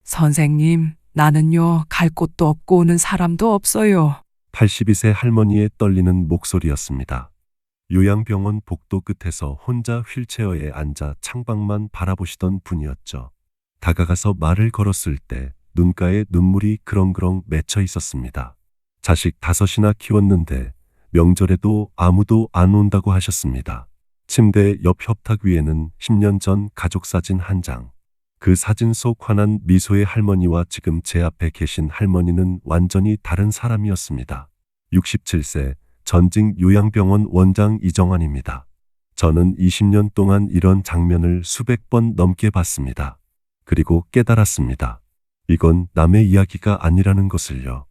선생님, 나는요, 갈 곳도 없고 오는 사람도 없어요. 82세 할머니의 떨리는 목소리였습니다. 요양병원 복도 끝에서 혼자 휠체어에 앉아 창밖만 바라보시던 분이었죠. 다가가서 말을 걸었을 때 눈가에 눈물이 그렁그렁 맺혀 있었습니다. 자식 5이나 키웠는데 명절에도 아무도 안 온다고 하셨습니다. 침대 옆 협탁 위에는 10년 전 가족사진 한 장. 그 사진 속 환한 미소의 할머니와 지금 제 앞에 계신 할머니는 완전히 다른 사람이었습니다. 67세 전직 요양병원 원장 이정환입니다. 저는 20년 동안 이런 장면을 수백 번 넘게 봤습니다. 그리고 깨달았습니다. 이건 남의 이야기가 아니라는 것을요.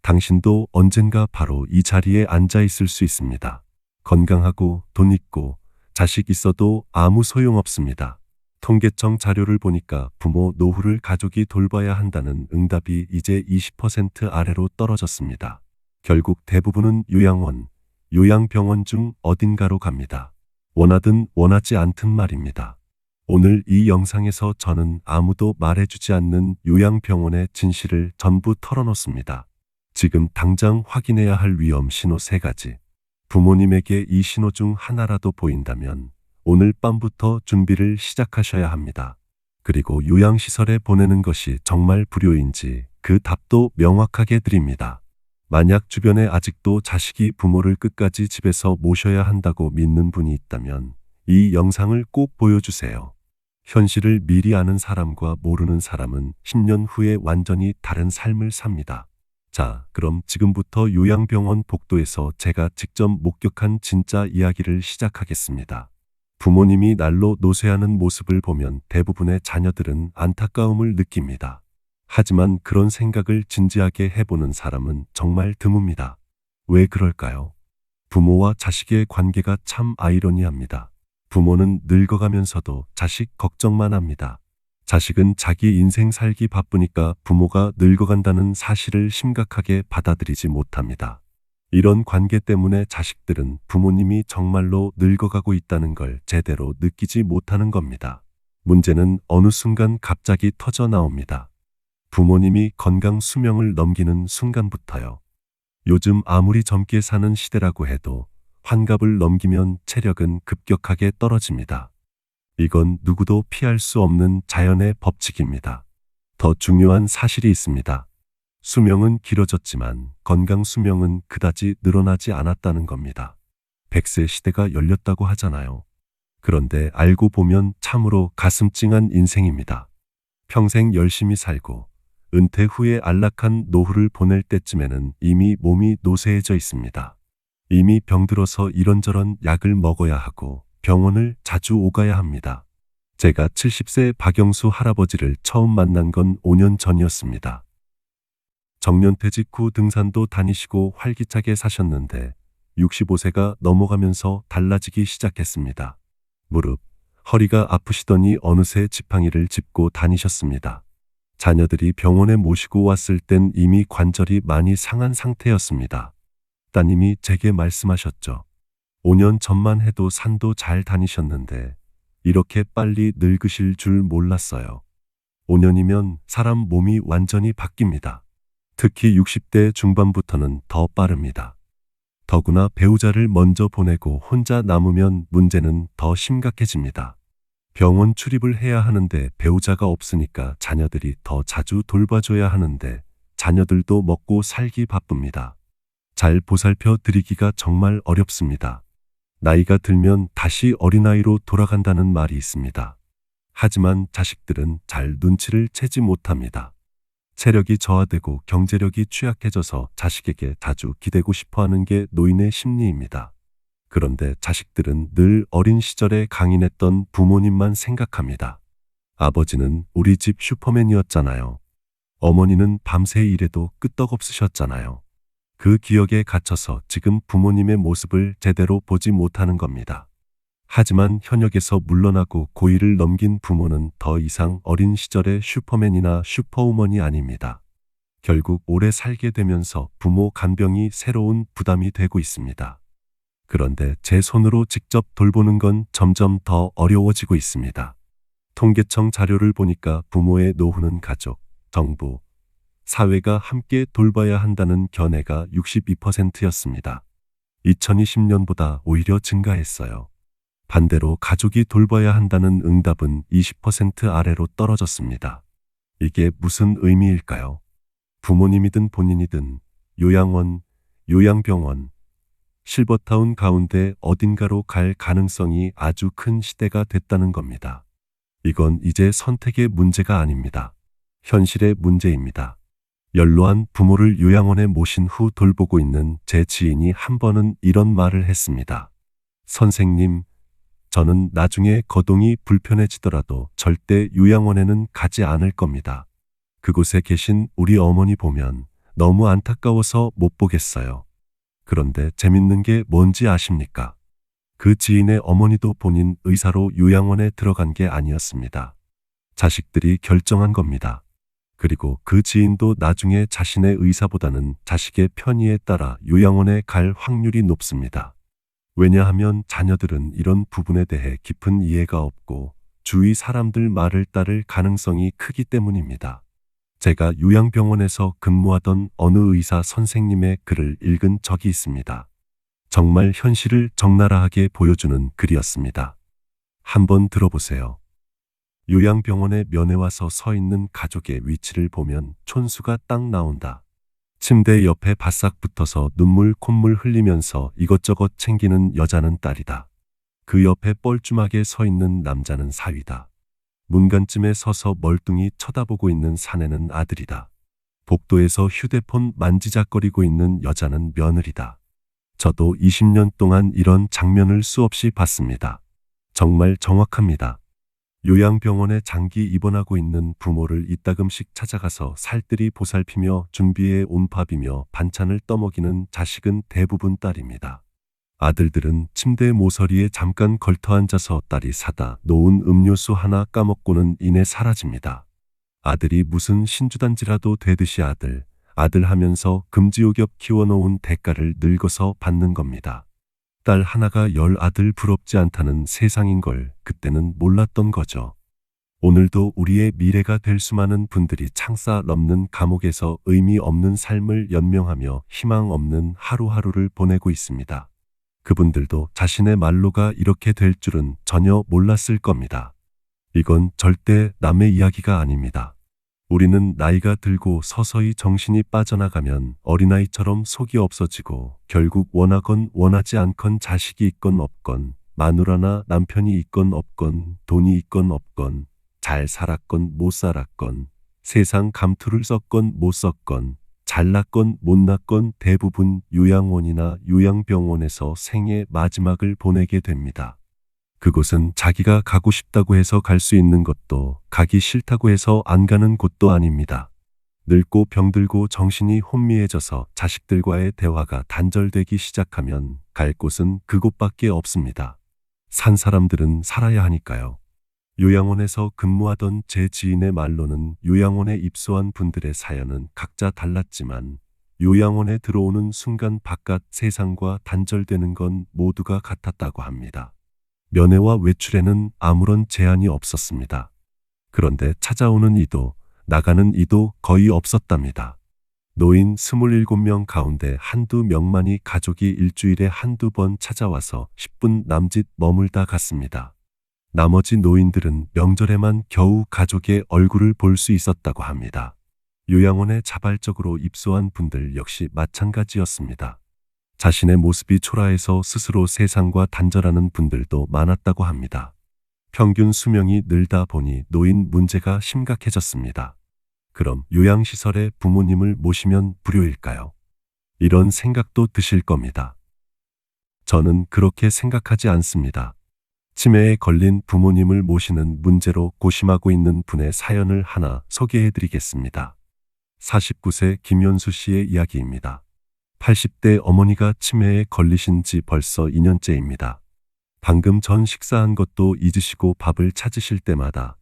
당신도 언젠가 바로 이 자리에 앉아 있을 수 있습니다. 건강하고 돈 있고 자식 있어도 아무 소용없습니다. 통계청 자료를 보니까 부모 노후를 가족이 돌봐야 한다는 응답이 이제 20% 아래로 떨어졌습니다. 결국 대부분은 요양원, 요양병원 중 어딘가로 갑니다. 원하든 원하지 않든 말입니다. 오늘 이 영상에서 저는 아무도 말해주지 않는 요양병원의 진실을 전부 털어놓습니다. 지금 당장 확인해야 할 위험 신호 3가지. 부모님에게 이 신호 중 하나라도 보인다면 오늘 밤부터 준비를 시작하셔야 합니다. 그리고 요양시설에 보내는 것이 정말 불효인지 그 답도 명확하게 드립니다. 만약 주변에 아직도 자식이 부모를 끝까지 집에서 모셔야 한다고 믿는 분이 있다면 이 영상을 꼭 보여주세요. 현실을 미리 아는 사람과 모르는 사람은 10년 후에 완전히 다른 삶을 삽니다. 자, 그럼 지금부터 요양병원 복도에서 제가 직접 목격한 진짜 이야기를 시작하겠습니다. 부모님이 날로 노쇠하는 모습을 보면 대부분의 자녀들은 안타까움을 느낍니다. 하지만 그런 생각을 진지하게 해보는 사람은 정말 드뭅니다. 왜 그럴까요? 부모와 자식의 관계가 참 아이러니합니다. 부모는 늙어가면서도 자식 걱정만 합니다. 자식은 자기 인생 살기 바쁘니까 부모가 늙어간다는 사실을 심각하게 받아들이지 못합니다. 이런 관계 때문에 자식들은 부모님이 정말로 늙어가고 있다는 걸 제대로 느끼지 못하는 겁니다. 문제는 어느 순간 갑자기 터져 나옵니다. 부모님이 건강 수명을 넘기는 순간부터요. 요즘 아무리 젊게 사는 시대라고 해도 환갑을 넘기면 체력은 급격하게 떨어집니다. 이건 누구도 피할 수 없는 자연의 법칙입니다. 더 중요한 사실이 있습니다. 수명은 길어졌지만 건강 수명은 그다지 늘어나지 않았다는 겁니다. 100세 시대가 열렸다고 하잖아요. 그런데 알고 보면 참으로 가슴 찡한 인생입니다. 평생 열심히 살고 은퇴 후에 안락한 노후를 보낼 때쯤에는 이미 몸이 노쇠해져 있습니다. 이미 병들어서 이런저런 약을 먹어야 하고 병원을 자주 오가야 합니다. 제가 70세 박영수 할아버지를 처음 만난 건 5년 전이었습니다. 정년퇴직 후 등산도 다니시고 활기차게 사셨는데 65세가 넘어가면서 달라지기 시작했습니다. 무릎, 허리가 아프시더니 어느새 지팡이를 짚고 다니셨습니다. 자녀들이 병원에 모시고 왔을 땐 이미 관절이 많이 상한 상태였습니다. 따님이 제게 말씀하셨죠. 5년 전만 해도 산도 잘 다니셨는데 이렇게 빨리 늙으실 줄 몰랐어요. 5년이면 사람 몸이 완전히 바뀝니다. 특히 60대 중반부터는 더 빠릅니다. 더구나 배우자를 먼저 보내고 혼자 남으면 문제는 더 심각해집니다. 병원 출입을 해야 하는데 배우자가 없으니까 자녀들이 더 자주 돌봐줘야 하는데 자녀들도 먹고 살기 바쁩니다. 잘 보살펴 드리기가 정말 어렵습니다. 나이가 들면 다시 어린아이로 돌아간다는 말이 있습니다. 하지만 자식들은 잘 눈치를 채지 못합니다. 체력이 저하되고 경제력이 취약해져서 자식에게 자주 기대고 싶어하는 게 노인의 심리입니다. 그런데 자식들은 늘 어린 시절에 강인했던 부모님만 생각합니다. 아버지는 우리 집 슈퍼맨이었잖아요. 어머니는 밤새 일해도 끄떡없으셨잖아요. 그 기억에 갇혀서 지금 부모님의 모습을 제대로 보지 못하는 겁니다. 하지만 현역에서 물러나고 고위를 넘긴 부모는 더 이상 어린 시절의 슈퍼맨이나 슈퍼우먼이 아닙니다. 결국 오래 살게 되면서 부모 간병이 새로운 부담이 되고 있습니다. 그런데 제 손으로 직접 돌보는 건 점점 더 어려워지고 있습니다. 통계청 자료를 보니까 부모의 노후는 가족, 정부, 사회가 함께 돌봐야 한다는 견해가 62%였습니다. 2020년보다 오히려 증가했어요. 반대로 가족이 돌봐야 한다는 응답은 20% 아래로 떨어졌습니다. 이게 무슨 의미일까요? 부모님이든 본인이든 요양원, 요양병원, 실버타운 가운데 어딘가로 갈 가능성이 아주 큰 시대가 됐다는 겁니다. 이건 이제 선택의 문제가 아닙니다. 현실의 문제입니다. 연로한 부모를 요양원에 모신 후 돌보고 있는 제 지인이 한 번은 이런 말을 했습니다. 선생님, 저는 나중에 거동이 불편해지더라도 절대 요양원에는 가지 않을 겁니다. 그곳에 계신 우리 어머니 보면 너무 안타까워서 못 보겠어요. 그런데 재밌는 게 뭔지 아십니까? 그 지인의 어머니도 본인 의사로 요양원에 들어간 게 아니었습니다. 자식들이 결정한 겁니다. 그리고 그 지인도 나중에 자신의 의사보다는 자식의 편의에 따라 요양원에 갈 확률이 높습니다. 왜냐하면 자녀들은 이런 부분에 대해 깊은 이해가 없고 주위 사람들 말을 따를 가능성이 크기 때문입니다. 제가 요양병원에서 근무하던 어느 의사 선생님의 글을 읽은 적이 있습니다. 정말 현실을 적나라하게 보여주는 글이었습니다. 한번 들어보세요. 요양병원에 면회 와서 서 있는 가족의 위치를 보면 촌수가 딱 나온다. 침대 옆에 바싹 붙어서 눈물 콧물 흘리면서 이것저것 챙기는 여자는 딸이다. 그 옆에 뻘쭘하게 서 있는 남자는 사위다. 문간쯤에 서서 멀뚱히 쳐다보고 있는 사내는 아들이다. 복도에서 휴대폰 만지작거리고 있는 여자는 며느리다. 저도 20년 동안 이런 장면을 수없이 봤습니다. 정말 정확합니다. 요양병원에 장기 입원하고 있는 부모를 이따금씩 찾아가서 살뜰히 보살피며 준비해 온 밥이며 반찬을 떠먹이는 자식은 대부분 딸입니다. 아들들은 침대 모서리에 잠깐 걸터앉아서 딸이 사다 놓은 음료수 하나 까먹고는 이내 사라집니다. 아들이 무슨 신주단지라도 되듯이 아들 하면서 금지옥엽 키워놓은 대가를 늙어서 받는 겁니다. 딸 하나가 10 아들 부럽지 않다는 세상인 걸 그때는 몰랐던 거죠. 오늘도 우리의 미래가 될 수많은 분들이 창사 넘는 감옥에서 의미 없는 삶을 연명하며 희망 없는 하루하루를 보내고 있습니다. 그분들도 자신의 말로가 이렇게 될 줄은 전혀 몰랐을 겁니다. 이건 절대 남의 이야기가 아닙니다. 우리는 나이가 들고 서서히 정신이 빠져나가면 어린아이처럼 속이 없어지고 결국 원하건 원하지 않건 자식이 있건 없건 마누라나 남편이 있건 없건 돈이 있건 없건 잘 살았건 못 살았건 세상 감투를 썼건 못 썼건 잘났건 못났건 대부분 요양원이나 요양병원에서 생의 마지막을 보내게 됩니다. 그곳은 자기가 가고 싶다고 해서 갈 수 있는 것도 가기 싫다고 해서 안 가는 곳도 아닙니다. 늙고 병들고 정신이 혼미해져서 자식들과의 대화가 단절되기 시작하면 갈 곳은 그곳밖에 없습니다. 산 사람들은 살아야 하니까요. 요양원에서 근무하던 제 지인의 말로는 요양원에 입소한 분들의 사연은 각자 달랐지만 요양원에 들어오는 순간 바깥 세상과 단절되는 건 모두가 같았다고 합니다. 면회와 외출에는 아무런 제한이 없었습니다. 그런데 찾아오는 이도 나가는 이도 거의 없었답니다. 노인 27명 가운데 한두 명만이 가족이 일주일에 한두 번 찾아와서 10분 남짓 머물다 갔습니다. 나머지 노인들은 명절에만 겨우 가족의 얼굴을 볼 수 있었다고 합니다. 요양원에 자발적으로 입소한 분들 역시 마찬가지였습니다. 자신의 모습이 초라해서 스스로 세상과 단절하는 분들도 많았다고 합니다. 평균 수명이 늘다 보니 노인 문제가 심각해졌습니다. 그럼 요양시설에 부모님을 모시면 불효일까요? 이런 생각도 드실 겁니다. 저는 그렇게 생각하지 않습니다. 치매에 걸린 부모님을 모시는 문제로 고심하고 있는 분의 사연을 하나 소개해드리겠습니다. 49세 김연수 씨의 이야기입니다. 80대 어머니가 치매에 걸리신 지 벌써 2년째입니다. 방금 전 식사한 것도 잊으시고 밥을 찾으실 때마다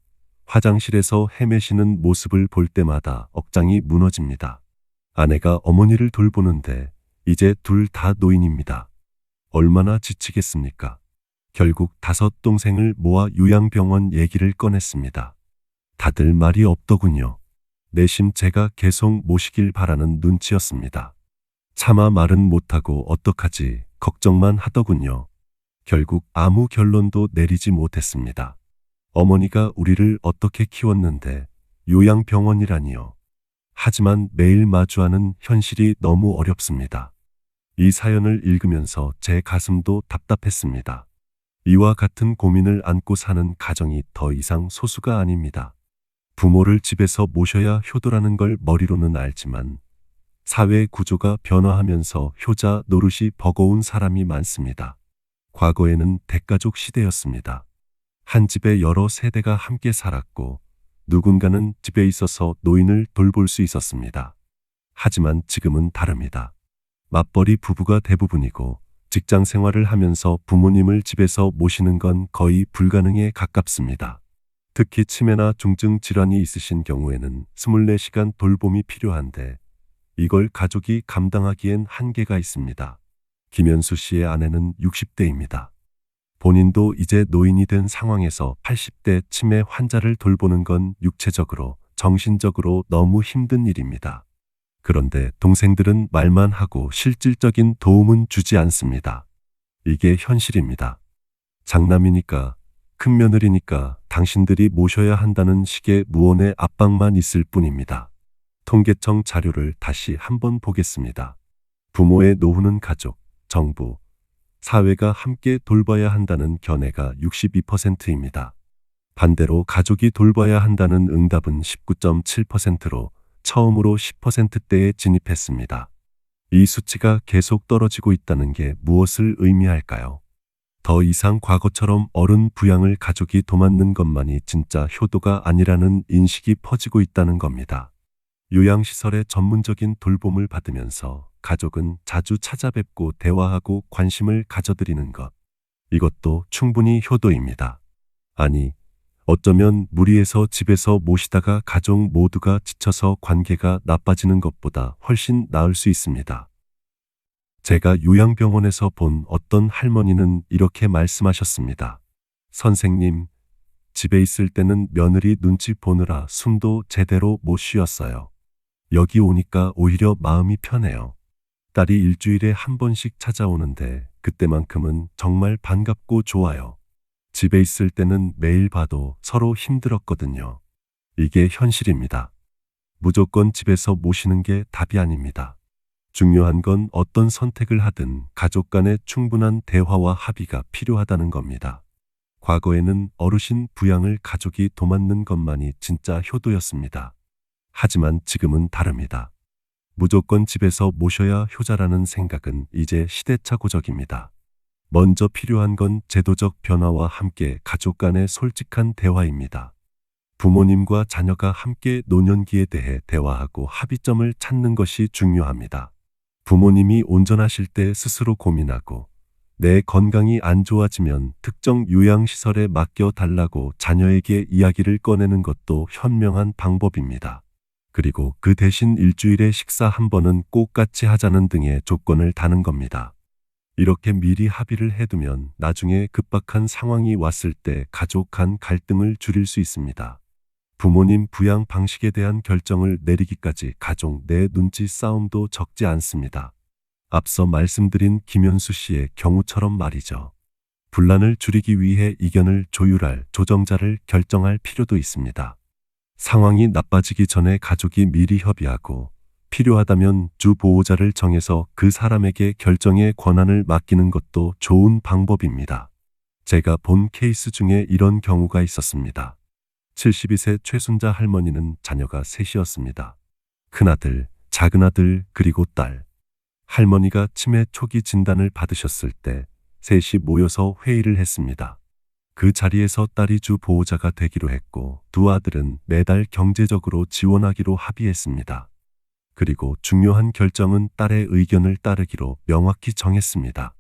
화장실에서 헤매시는 모습을 볼 때마다 억장이 무너집니다. 아내가 어머니를 돌보는데 이제 둘 다 노인입니다. 얼마나 지치겠습니까? 결국 5 동생을 모아 요양병원 얘기를 꺼냈습니다. 다들 말이 없더군요. 내심 제가 계속 모시길 바라는 눈치였습니다. 차마 말은 못하고 어떡하지 걱정만 하더군요. 결국 아무 결론도 내리지 못했습니다. 어머니가 우리를 어떻게 키웠는데 요양병원이라니요. 하지만 매일 마주하는 현실이 너무 어렵습니다. 이 사연을 읽으면서 제 가슴도 답답했습니다. 이와 같은 고민을 안고 사는 가정이 더 이상 소수가 아닙니다. 부모를 집에서 모셔야 효도라는 걸 머리로는 알지만 사회 구조가 변화하면서 효자 노릇이 버거운 사람이 많습니다. 과거에는 대가족 시대였습니다. 한 집에 여러 세대가 함께 살았고 누군가는 집에 있어서 노인을 돌볼 수 있었습니다. 하지만 지금은 다릅니다. 맞벌이 부부가 대부분이고 직장 생활을 하면서 부모님을 집에서 모시는 건 거의 불가능에 가깝습니다. 특히 치매나 중증 질환이 있으신 경우에는 24시간 돌봄이 필요한데 이걸 가족이 감당하기엔 한계가 있습니다. 김현수 씨의 아내는 60대입니다. 본인도 이제 노인이 된 상황에서 80대 치매 환자를 돌보는 건 육체적으로, 정신적으로 너무 힘든 일입니다. 그런데 동생들은 말만 하고 실질적인 도움은 주지 않습니다. 이게 현실입니다. 장남이니까, 큰며느리니까 당신들이 모셔야 한다는 식의 무언의 압박만 있을 뿐입니다. 통계청 자료를 다시 한번 보겠습니다. 부모의 노후는 가족, 정부, 사회가 함께 돌봐야 한다는 견해가 62%입니다. 반대로 가족이 돌봐야 한다는 응답은 19.7%로 처음으로 10%대에 진입했습니다. 이 수치가 계속 떨어지고 있다는 게 무엇을 의미할까요? 더 이상 과거처럼 어른 부양을 가족이 도맡는 것만이 진짜 효도가 아니라는 인식이 퍼지고 있다는 겁니다. 요양시설의 전문적인 돌봄을 받으면서 가족은 자주 찾아뵙고 대화하고 관심을 가져드리는 것. 이것도 충분히 효도입니다. 아니, 어쩌면 무리해서 집에서 모시다가 가족 모두가 지쳐서 관계가 나빠지는 것보다 훨씬 나을 수 있습니다. 제가 요양병원에서 본 어떤 할머니는 이렇게 말씀하셨습니다. 선생님, 집에 있을 때는 며느리 눈치 보느라 숨도 제대로 못 쉬었어요. 여기 오니까 오히려 마음이 편해요. 딸이 일주일에 한 번씩 찾아오는데 그때만큼은 정말 반갑고 좋아요. 집에 있을 때는 매일 봐도 서로 힘들었거든요. 이게 현실입니다. 무조건 집에서 모시는 게 답이 아닙니다. 중요한 건 어떤 선택을 하든 가족 간의 충분한 대화와 합의가 필요하다는 겁니다. 과거에는 어르신 부양을 가족이 도맡는 것만이 진짜 효도였습니다. 하지만 지금은 다릅니다. 무조건 집에서 모셔야 효자라는 생각은 이제 시대착오적입니다. 먼저 필요한 건 제도적 변화와 함께 가족 간의 솔직한 대화입니다. 부모님과 자녀가 함께 노년기에 대해 대화하고 합의점을 찾는 것이 중요합니다. 부모님이 온전하실 때 스스로 고민하고 내 건강이 안 좋아지면 특정 요양시설에 맡겨달라고 자녀에게 이야기를 꺼내는 것도 현명한 방법입니다. 그리고 그 대신 일주일에 식사 한 번은 꼭 같이 하자는 등의 조건을 다는 겁니다. 이렇게 미리 합의를 해두면 나중에 급박한 상황이 왔을 때 가족 간 갈등을 줄일 수 있습니다. 부모님 부양 방식에 대한 결정을 내리기까지 가족 내 눈치 싸움도 적지 않습니다. 앞서 말씀드린 김현수 씨의 경우처럼 말이죠. 분란을 줄이기 위해 이견을 조율할 조정자를 결정할 필요도 있습니다. 상황이 나빠지기 전에 가족이 미리 협의하고 필요하다면 주 보호자를 정해서 그 사람에게 결정의 권한을 맡기는 것도 좋은 방법입니다. 제가 본 케이스 중에 이런 경우가 있었습니다. 72세 최순자 할머니는 자녀가 셋이었습니다. 큰아들, 작은아들, 그리고 딸. 할머니가 치매 초기 진단을 받으셨을 때 셋이 모여서 회의를 했습니다. 그 자리에서 딸이 주 보호자가 되기로 했고 두 아들은 매달 경제적으로 지원하기로 합의했습니다. 그리고 중요한 결정은 딸의 의견을 따르기로 명확히 정했습니다.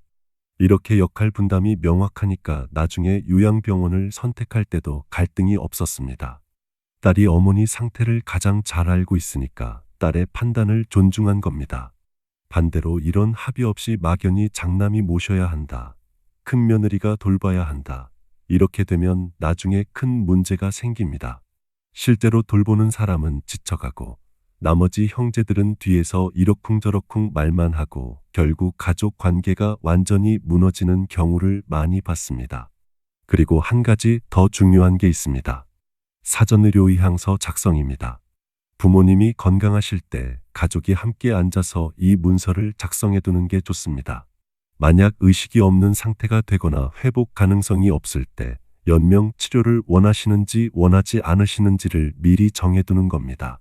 이렇게 역할 분담이 명확하니까 나중에 요양병원을 선택할 때도 갈등이 없었습니다. 딸이 어머니 상태를 가장 잘 알고 있으니까 딸의 판단을 존중한 겁니다. 반대로 이런 합의 없이 막연히 장남이 모셔야 한다, 큰며느리가 돌봐야 한다, 이렇게 되면 나중에 큰 문제가 생깁니다. 실제로 돌보는 사람은 지쳐가고 나머지 형제들은 뒤에서 이러쿵저러쿵 말만 하고 결국 가족 관계가 완전히 무너지는 경우를 많이 봤습니다. 그리고 한 가지 더 중요한 게 있습니다. 사전의료의향서 작성입니다. 부모님이 건강하실 때 가족이 함께 앉아서 이 문서를 작성해 두는 게 좋습니다. 만약 의식이 없는 상태가 되거나 회복 가능성이 없을 때 연명 치료를 원하시는지 원하지 않으시는지를 미리 정해두는 겁니다.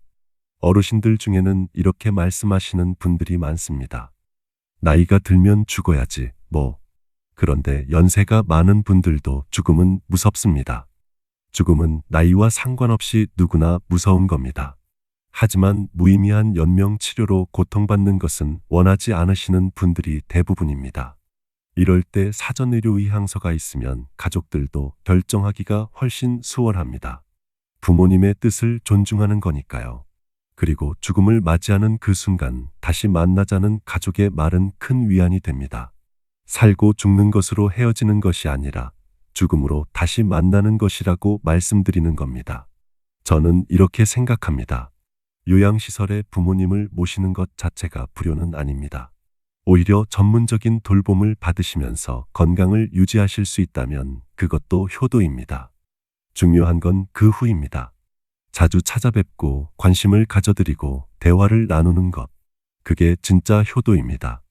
어르신들 중에는 이렇게 말씀하시는 분들이 많습니다. 나이가 들면 죽어야지, 뭐. 그런데 연세가 많은 분들도 죽음은 무섭습니다. 죽음은 나이와 상관없이 누구나 무서운 겁니다. 하지만 무의미한 연명 치료로 고통받는 것은 원하지 않으시는 분들이 대부분입니다. 이럴 때 사전의료의향서가 있으면 가족들도 결정하기가 훨씬 수월합니다. 부모님의 뜻을 존중하는 거니까요. 그리고 죽음을 맞이하는 그 순간 다시 만나자는 가족의 말은 큰 위안이 됩니다. 살고 죽는 것으로 헤어지는 것이 아니라 죽음으로 다시 만나는 것이라고 말씀드리는 겁니다. 저는 이렇게 생각합니다. 요양시설에 부모님을 모시는 것 자체가 불효는 아닙니다. 오히려 전문적인 돌봄을 받으시면서 건강을 유지하실 수 있다면 그것도 효도입니다. 중요한 건 그 후입니다. 자주 찾아뵙고 관심을 가져드리고 대화를 나누는 것. 그게 진짜 효도입니다.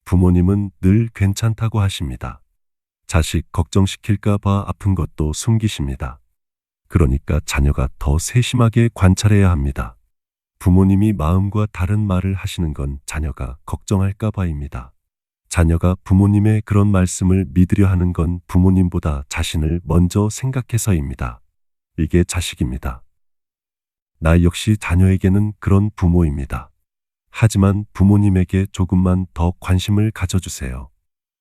부모님은 늘 괜찮다고 하십니다. 자식 걱정시킬까 봐 아픈 것도 숨기십니다. 그러니까 자녀가 더 세심하게 관찰해야 합니다. 부모님이 마음과 다른 말을 하시는 건 자녀가 걱정할까 봐입니다. 자녀가 부모님의 그런 말씀을 믿으려 하는 건 부모님보다 자신을 먼저 생각해서입니다. 이게 자식입니다. 나 역시 자녀에게는 그런 부모입니다. 하지만 부모님에게 조금만 더 관심을 가져주세요.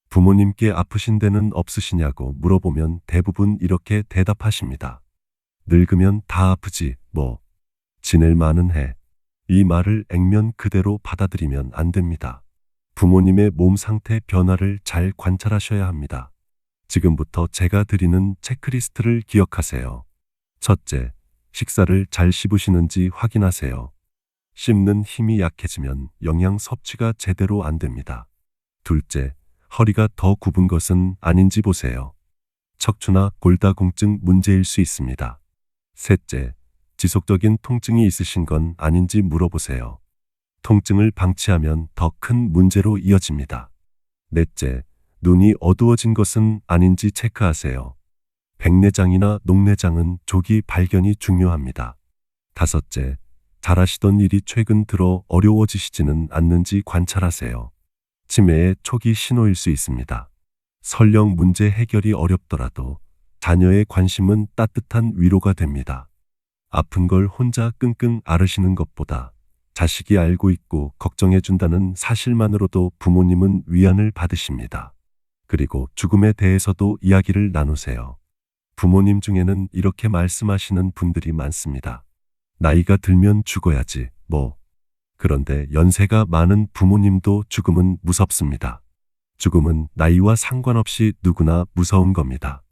부모님께 아프신 데는 없으시냐고 물어보면 대부분 이렇게 대답하십니다. 늙으면 다 아프지, 뭐. 지낼 만은 해. 이 말을 액면 그대로 받아들이면 안 됩니다. 부모님의 몸 상태 변화를 잘 관찰하셔야 합니다. 지금부터 제가 드리는 체크리스트를 기억하세요. 첫째, 식사를 잘 씹으시는지 확인하세요. 씹는 힘이 약해지면 영양 섭취가 제대로 안 됩니다. 둘째, 허리가 더 굽은 것은 아닌지 보세요. 척추나 골다공증 문제일 수 있습니다. 셋째, 지속적인 통증이 있으신 건 아닌지 물어보세요. 통증을 방치하면 더 큰 문제로 이어집니다. 넷째, 눈이 어두워진 것은 아닌지 체크하세요. 백내장이나 녹내장은 조기 발견이 중요합니다. 다섯째, 잘하시던 일이 최근 들어 어려워지시지는 않는지 관찰하세요. 치매의 초기 신호일 수 있습니다. 설령 문제 해결이 어렵더라도 자녀의 관심은 따뜻한 위로가 됩니다. 아픈 걸 혼자 끙끙 앓으시는 것보다 자식이 알고 있고 걱정해준다는 사실만으로도 부모님은 위안을 받으십니다. 그리고 죽음에 대해서도 이야기를 나누세요. 부모님 중에는 이렇게 말씀하시는 분들이 많습니다. 나이가 들면 죽어야지, 뭐. 그런데 연세가 많은 부모님도 죽음은 무섭습니다. 죽음은 나이와 상관없이 누구나 무서운 겁니다.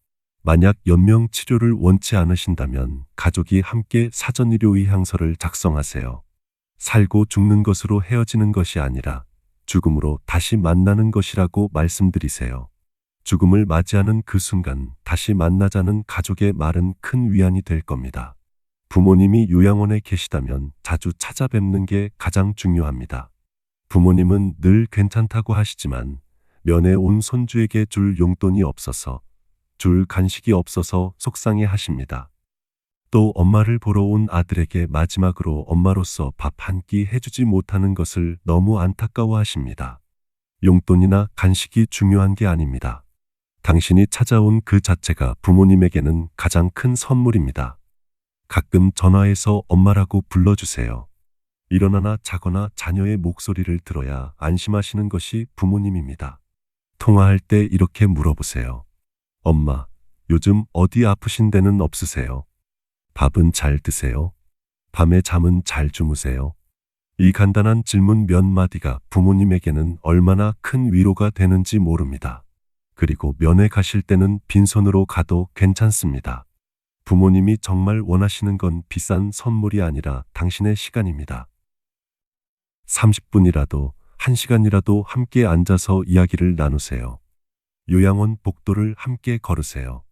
만약 연명 치료를 원치 않으신다면 가족이 함께 사전의료의향서를 작성하세요. 살고 죽는 것으로 헤어지는 것이 아니라 죽음으로 다시 만나는 것이라고 말씀드리세요. 죽음을 맞이하는 그 순간 다시 만나자는 가족의 말은 큰 위안이 될 겁니다. 부모님이 요양원에 계시다면 자주 찾아뵙는 게 가장 중요합니다. 부모님은 늘 괜찮다고 하시지만 면회 온 손주에게 줄 용돈이 없어서, 줄 간식이 없어서 속상해 하십니다. 또 엄마를 보러 온 아들에게 마지막으로 엄마로서 밥 한 끼 해주지 못하는 것을 너무 안타까워 하십니다. 용돈이나 간식이 중요한 게 아닙니다. 당신이 찾아온 그 자체가 부모님에게는 가장 큰 선물입니다. 가끔 전화해서 엄마라고 불러주세요. 일어나나 자거나 자녀의 목소리를 들어야 안심하시는 것이 부모님입니다. 통화할 때 이렇게 물어보세요. 엄마, 요즘 어디 아프신 데는 없으세요? 밥은 잘 드세요? 밤에 잠은 잘 주무세요? 이 간단한 질문 몇 마디가 부모님에게는 얼마나 큰 위로가 되는지 모릅니다. 그리고 면회 가실 때는 빈손으로 가도 괜찮습니다. 부모님이 정말 원하시는 건 비싼 선물이 아니라 당신의 시간입니다. 30분이라도 1시간이라도 함께 앉아서 이야기를 나누세요. 요양원 복도를 함께 걸으세요.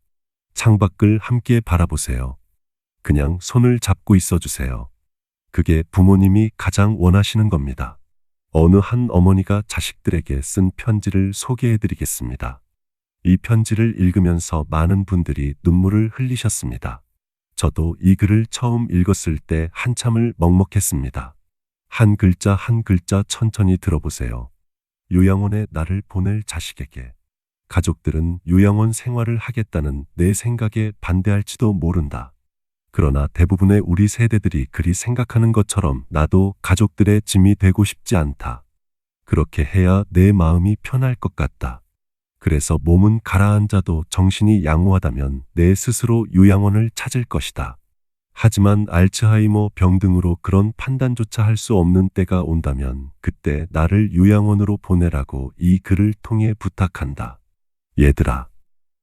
창밖을 함께 바라보세요. 그냥 손을 잡고 있어 주세요. 그게 부모님이 가장 원하시는 겁니다. 어느 한 어머니가 자식들에게 쓴 편지를 소개해 드리겠습니다. 이 편지를 읽으면서 많은 분들이 눈물을 흘리셨습니다. 저도 이 글을 처음 읽었을 때 한참을 먹먹했습니다. 한 글자 한 글자 천천히 들어보세요. 요양원에 나를 보낼 자식에게. 가족들은 요양원 생활을 하겠다는 내 생각에 반대할지도 모른다. 그러나 대부분의 우리 세대들이 그리 생각하는 것처럼 나도 가족들의 짐이 되고 싶지 않다. 그렇게 해야 내 마음이 편할 것 같다. 그래서 몸은 가라앉아도 정신이 양호하다면 내 스스로 요양원을 찾을 것이다. 하지만 알츠하이머 병 등으로 그런 판단조차 할 수 없는 때가 온다면 그때 나를 요양원으로 보내라고 이 글을 통해 부탁한다. 얘들아,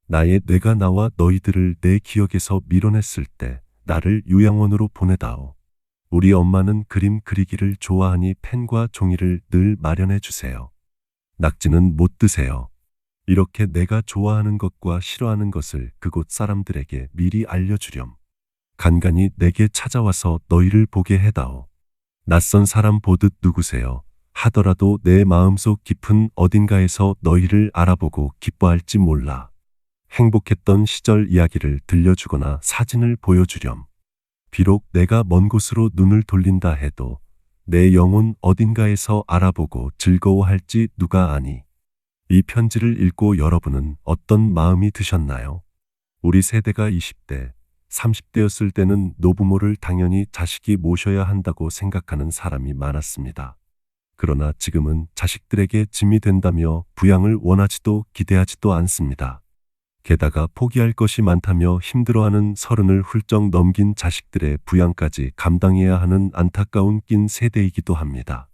나의 뇌가 나와 너희들을 내 기억에서 밀어냈을 때 나를 요양원으로 보내다오. 우리 엄마는 그림 그리기를 좋아하니 펜과 종이를 늘 마련해 주세요. 낙지는 못 드세요. 이렇게 내가 좋아하는 것과 싫어하는 것을 그곳 사람들에게 미리 알려주렴. 간간히 내게 찾아와서 너희를 보게 해다오. 낯선 사람 보듯 누구세요 하더라도 내 마음속 깊은 어딘가에서 너희를 알아보고 기뻐할지 몰라. 행복했던 시절 이야기를 들려주거나 사진을 보여주렴. 비록 내가 먼 곳으로 눈을 돌린다 해도 내 영혼 어딘가에서 알아보고 즐거워할지 누가 아니. 이 편지를 읽고 여러분은 어떤 마음이 드셨나요? 우리 세대가 20대, 30대였을 때는 노부모를 당연히 자식이 모셔야 한다고 생각하는 사람이 많았습니다. 그러나 지금은 자식들에게 짐이 된다며 부양을 원하지도 기대하지도 않습니다. 게다가 포기할 것이 많다며 힘들어하는 30을 훌쩍 넘긴 자식들의 부양까지 감당해야 하는 안타까운 낀 세대이기도 합니다.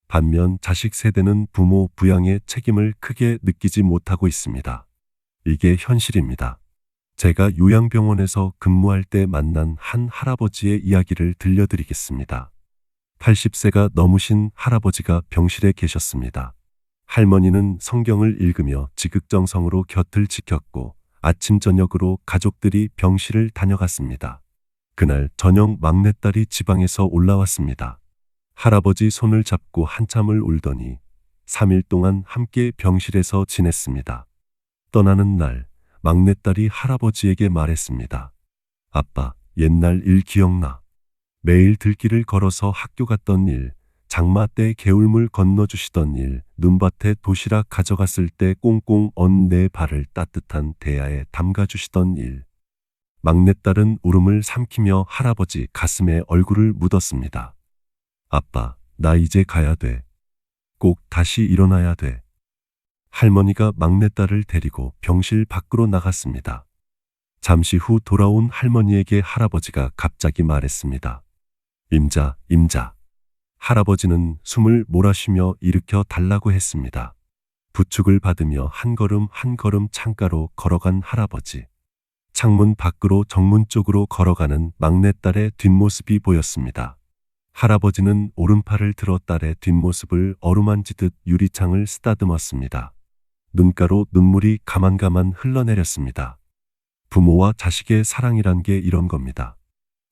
반면 자식 세대는 부모 부양의 책임을 크게 느끼지 못하고 있습니다. 이게 현실입니다. 제가 요양병원에서 근무할 때 만난 한 할아버지의 이야기를 들려드리겠습니다. 80세가 넘으신 할아버지가 병실에 계셨습니다. 할머니는 성경을 읽으며 지극정성으로 곁을 지켰고 아침 저녁으로 가족들이 병실을 다녀갔습니다. 그날 저녁 막내딸이 지방에서 올라왔습니다. 할아버지 손을 잡고 한참을 울더니 3일 동안 함께 병실에서 지냈습니다. 떠나는 날 막내딸이 할아버지에게 말했습니다. 아빠, 옛날 일 기억나? 매일 들길을 걸어서 학교 갔던 일, 장마 때 개울물 건너주시던 일, 눈밭에 도시락 가져갔을 때 꽁꽁 언 내 발을 따뜻한 대야에 담가주시던 일. 막내딸은 울음을 삼키며 할아버지 가슴에 얼굴을 묻었습니다. 아빠, 나 이제 가야 돼. 꼭 다시 일어나야 돼. 할머니가 막내딸을 데리고 병실 밖으로 나갔습니다. 잠시 후 돌아온 할머니에게 할아버지가 갑자기 말했습니다. 임자, 임자. 할아버지는 숨을 몰아쉬며 일으켜 달라고 했습니다. 부축을 받으며 한 걸음 한 걸음 창가로 걸어간 할아버지. 창문 밖으로 정문 쪽으로 걸어가는 막내딸의 뒷모습이 보였습니다. 할아버지는 오른팔을 들어 딸의 뒷모습을 어루만지듯 유리창을 쓰다듬었습니다. 눈가로 눈물이 가만가만 흘러내렸습니다. 부모와 자식의 사랑이란 게 이런 겁니다.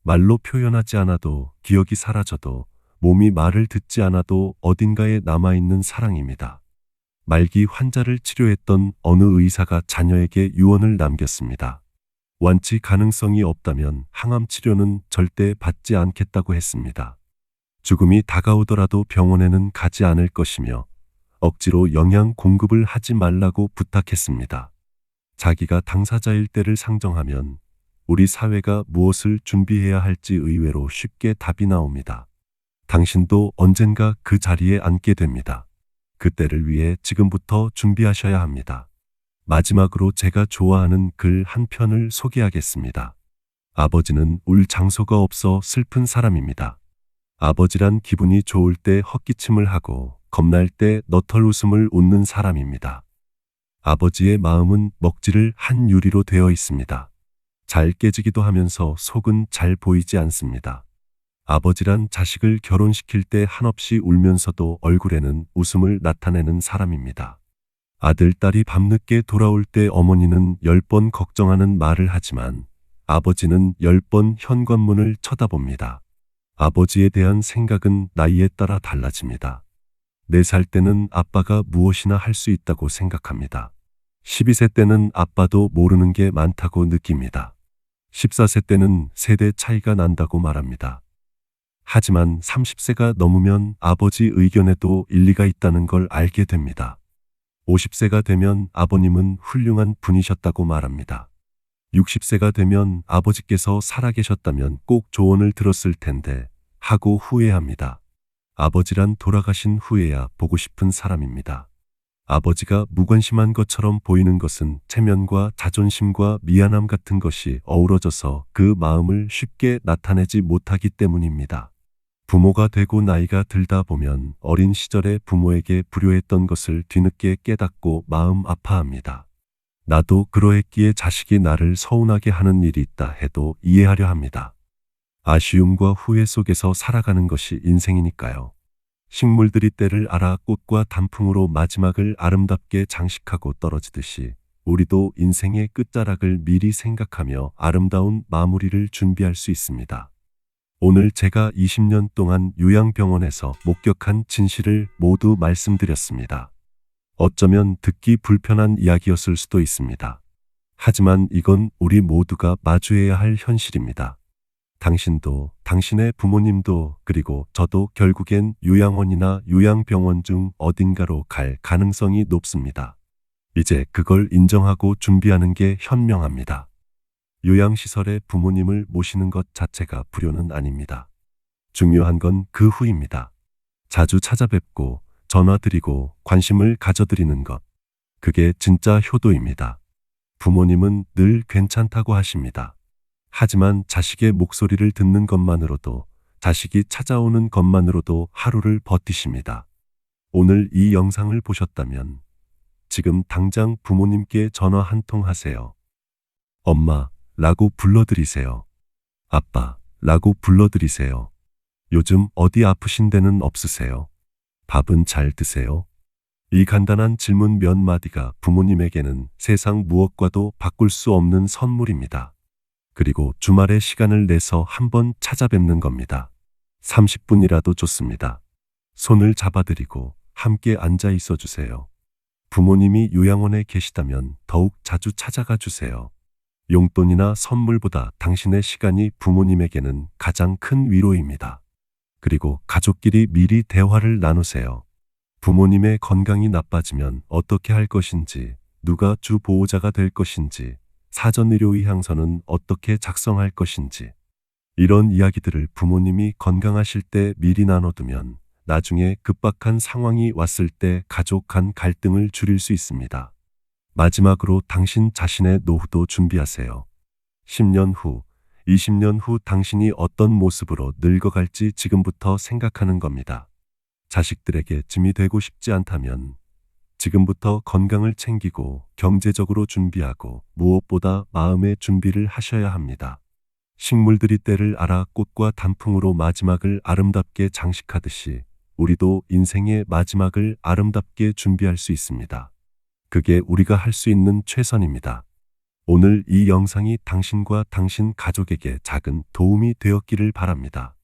말로 표현하지 않아도 기억이 사라져도 몸이 말을 듣지 않아도 어딘가에 남아있는 사랑입니다. 말기 환자를 치료했던 어느 의사가 자녀에게 유언을 남겼습니다. 완치 가능성이 없다면 항암 치료는 절대 받지 않겠다고 했습니다. 죽음이 다가오더라도 병원에는 가지 않을 것이며 억지로 영양 공급을 하지 말라고 부탁했습니다. 자기가 당사자일 때를 상정하면 우리 사회가 무엇을 준비해야 할지 의외로 쉽게 답이 나옵니다. 당신도 언젠가 그 자리에 앉게 됩니다. 그때를 위해 지금부터 준비하셔야 합니다. 마지막으로 제가 좋아하는 글 한 편을 소개하겠습니다. 아버지는 울 장소가 없어 슬픈 사람입니다. 아버지란 기분이 좋을 때 헛기침을 하고 겁날 때 너털 웃음을 웃는 사람입니다. 아버지의 마음은 먹지를 한 유리로 되어 있습니다. 잘 깨지기도 하면서 속은 잘 보이지 않습니다. 아버지란 자식을 결혼시킬 때 한없이 울면서도 얼굴에는 웃음을 나타내는 사람입니다. 아들, 딸이 밤늦게 돌아올 때 어머니는 10번 걱정하는 말을 하지만 아버지는 10번 현관문을 쳐다봅니다. 아버지에 대한 생각은 나이에 따라 달라집니다. 4살 때는 아빠가 무엇이나 할 수 있다고 생각합니다. 12세 때는 아빠도 모르는 게 많다고 느낍니다. 14세 때는 세대 차이가 난다고 말합니다. 하지만 30세가 넘으면 아버지 의견에도 일리가 있다는 걸 알게 됩니다. 50세가 되면 아버님은 훌륭한 분이셨다고 말합니다. 60세가 되면 아버지께서 살아계셨다면 꼭 조언을 들었을 텐데 하고 후회합니다. 아버지란 돌아가신 후에야 보고 싶은 사람입니다. 아버지가 무관심한 것처럼 보이는 것은 체면과 자존심과 미안함 같은 것이 어우러져서 그 마음을 쉽게 나타내지 못하기 때문입니다. 부모가 되고 나이가 들다 보면 어린 시절에 부모에게 불효했던 것을 뒤늦게 깨닫고 마음 아파합니다. 나도 그러했기에 자식이 나를 서운하게 하는 일이 있다 해도 이해하려 합니다. 아쉬움과 후회 속에서 살아가는 것이 인생이니까요. 식물들이 때를 알아 꽃과 단풍으로 마지막을 아름답게 장식하고 떨어지듯이 우리도 인생의 끝자락을 미리 생각하며 아름다운 마무리를 준비할 수 있습니다. 오늘 제가 20년 동안 요양병원에서 목격한 진실을 모두 말씀드렸습니다. 어쩌면 듣기 불편한 이야기였을 수도 있습니다. 하지만 이건 우리 모두가 마주해야 할 현실입니다. 당신도, 당신의 부모님도, 그리고 저도 결국엔 요양원이나 요양병원 중 어딘가로 갈 가능성이 높습니다. 이제 그걸 인정하고 준비하는 게 현명합니다. 요양시설에 부모님을 모시는 것 자체가 불효는 아닙니다. 중요한 건 그 후입니다. 자주 찾아뵙고 전화드리고 관심을 가져드리는 것. 그게 진짜 효도입니다. 부모님은 늘 괜찮다고 하십니다. 하지만 자식의 목소리를 듣는 것만으로도, 자식이 찾아오는 것만으로도 하루를 버티십니다. 오늘 이 영상을 보셨다면 지금 당장 부모님께 전화 한 통 하세요. 엄마 라고 불러드리세요. 아빠 라고 불러드리세요. 요즘 어디 아프신 데는 없으세요? 밥은 잘 드세요? 이 간단한 질문 몇 마디가 부모님에게는 세상 무엇과도 바꿀 수 없는 선물입니다. 그리고 주말에 시간을 내서 한번 찾아뵙는 겁니다. 30분이라도 좋습니다. 손을 잡아드리고 함께 앉아 있어 주세요. 부모님이 요양원에 계시다면 더욱 자주 찾아가 주세요. 용돈이나 선물보다 당신의 시간이 부모님에게는 가장 큰 위로입니다. 그리고 가족끼리 미리 대화를 나누세요. 부모님의 건강이 나빠지면 어떻게 할 것인지, 누가 주 보호자가 될 것인지, 사전의료의향서는 어떻게 작성할 것인지, 이런 이야기들을 부모님이 건강하실 때 미리 나눠두면 나중에 급박한 상황이 왔을 때 가족 간 갈등을 줄일 수 있습니다. 마지막으로 당신 자신의 노후도 준비하세요. 10년 후, 20년 후 당신이 어떤 모습으로 늙어갈지 지금부터 생각하는 겁니다. 자식들에게 짐이 되고 싶지 않다면 지금부터 건강을 챙기고 경제적으로 준비하고 무엇보다 마음의 준비를 하셔야 합니다. 식물들이 때를 알아 꽃과 단풍으로 마지막을 아름답게 장식하듯이 우리도 인생의 마지막을 아름답게 준비할 수 있습니다. 그게 우리가 할 수 있는 최선입니다. 오늘 이 영상이 당신과 당신 가족에게 작은 도움이 되었기를 바랍니다.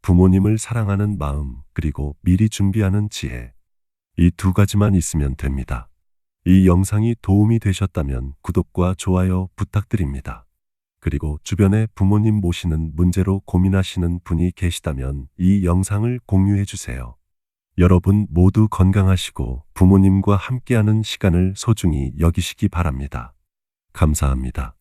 부모님을 사랑하는 마음, 그리고 미리 준비하는 지혜. 이 두 가지만 있으면 됩니다. 이 영상이 도움이 되셨다면 구독과 좋아요 부탁드립니다. 그리고 주변에 부모님 모시는 문제로 고민하시는 분이 계시다면 이 영상을 공유해 주세요. 여러분 모두 건강하시고 부모님과 함께하는 시간을 소중히 여기시기 바랍니다. 감사합니다.